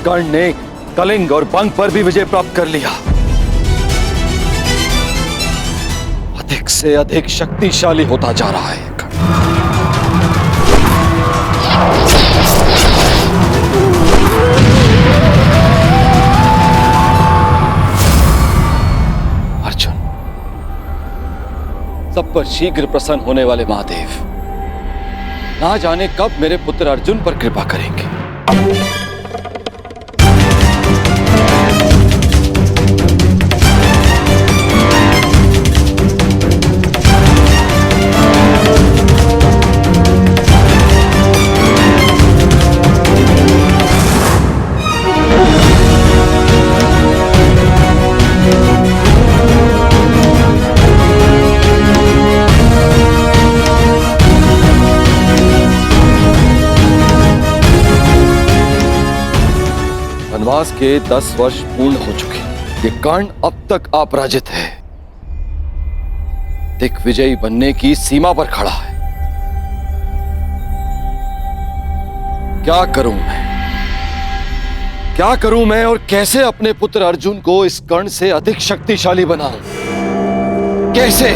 कर्ण ने कलिंग और बंग पर भी विजय प्राप्त कर लिया। अधिक से अधिक शक्तिशाली होता जा रहा है। अर्जुन, सब पर शीघ्र प्रसन्न होने वाले महादेव ना जाने कब मेरे पुत्र अर्जुन पर कृपा करेंगे। वनवास के 10 वर्ष पूर्ण हो चुके। ये कर्ण अब तक अपराजित है, दिग्विजयी बनने की सीमा पर खड़ा है। क्या करूं मैं और कैसे अपने पुत्र अर्जुन को इस कर्ण से अधिक शक्तिशाली बनाऊं? कैसे?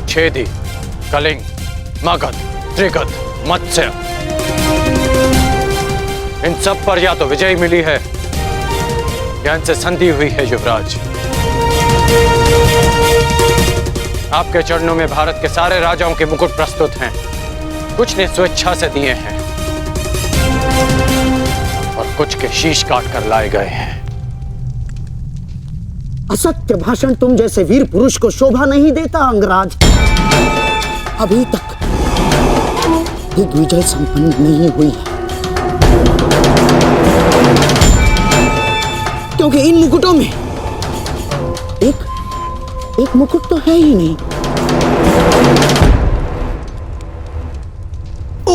छेदी, कलिंग, मगध, त्रिगध, मत्स्य, इन सब पर या तो विजय मिली है या इनसे संधि हुई है। युवराज, आपके चरणों में भारत के सारे राजाओं के मुकुट प्रस्तुत हैं। कुछ ने स्वेच्छा से दिए हैं और कुछ के शीश काट कर लाए गए हैं। असत्य भाषण तुम जैसे वीर पुरुष को शोभा नहीं देता अंगराज। अभी तक दिग्विजय संपन्न नहीं हुई है, क्योंकि इन मुकुटों में एक मुकुट तो है ही नहीं।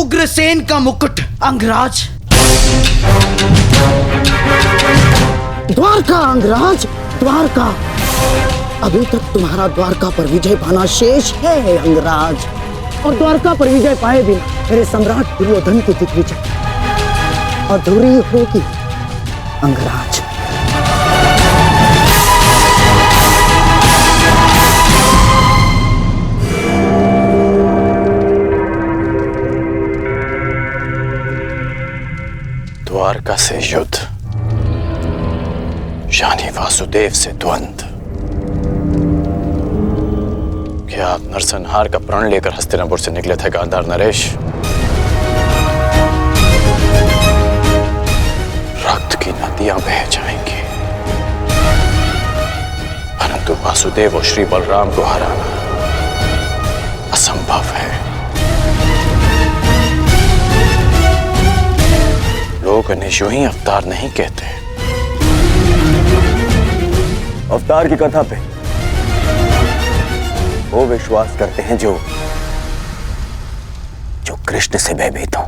उग्रसेन का मुकुट अंगराज। द्वारका अंगराज, द्वारका। अभी तक तुम्हारा द्वारका पर विजय पाना शेष है अंगराज, और द्वारका पर विजय पाए बिना मेरे सम्राट दुर्योधन की दिग्विजय अधूरी होगी अंगराज। द्वारका से युद्ध यानी वासुदेव से द्वंद्व। क्या आप नरसंहार का प्रण लेकर हस्तिनापुर से निकले थे गांधार नरेश? रक्त की नदियां बह जाएंगी, परंतु वासुदेव और श्री बलराम को हराना असंभव है। लोग इन्हें यूं ही अवतार नहीं कहते। अवतार की कथा पे वो विश्वास करते हैं जो कृष्ण से भयभीत हो।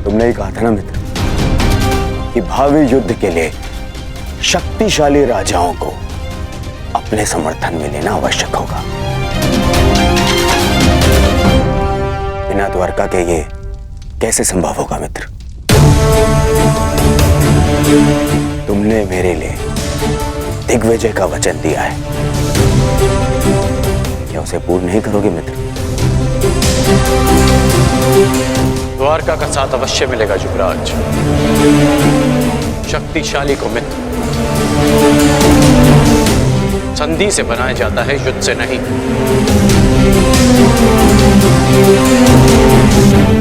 तुमने ही कहा था ना मित्र कि भावी युद्ध के लिए शक्तिशाली राजाओं को अपने समर्थन में लेना आवश्यक होगा। बिना द्वारका के ये कैसे संभव होगा मित्र? तुमने मेरे लिए दिग्विजय का वचन दिया है, क्या उसे पूर्ण नहीं करोगे मित्र? द्वारका का साथ अवश्य मिलेगा युवराज। शक्तिशाली को मित्र संधि से बनाया जाता है, युद्ध से नहीं।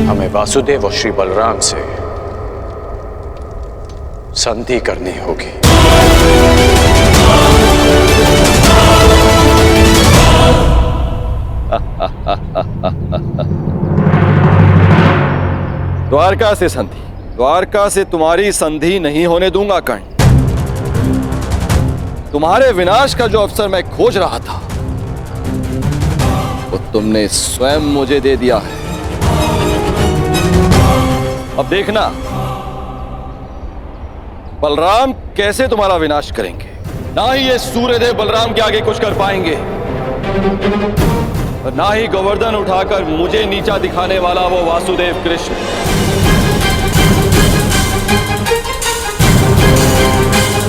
हमें वासुदेव और श्री बलराम से संधि करनी होगी। द्वारका से संधि? द्वारका से तुम्हारी संधि नहीं होने दूंगा कर्ण। तुम्हारे विनाश का जो अवसर मैं खोज रहा था वो तुमने स्वयं मुझे दे दिया है। अब देखना बलराम कैसे तुम्हारा विनाश करेंगे। ना ही ये सूर्यदेव बलराम के आगे कुछ कर पाएंगे और ना ही गोवर्धन उठाकर मुझे नीचा दिखाने वाला वो वासुदेव कृष्ण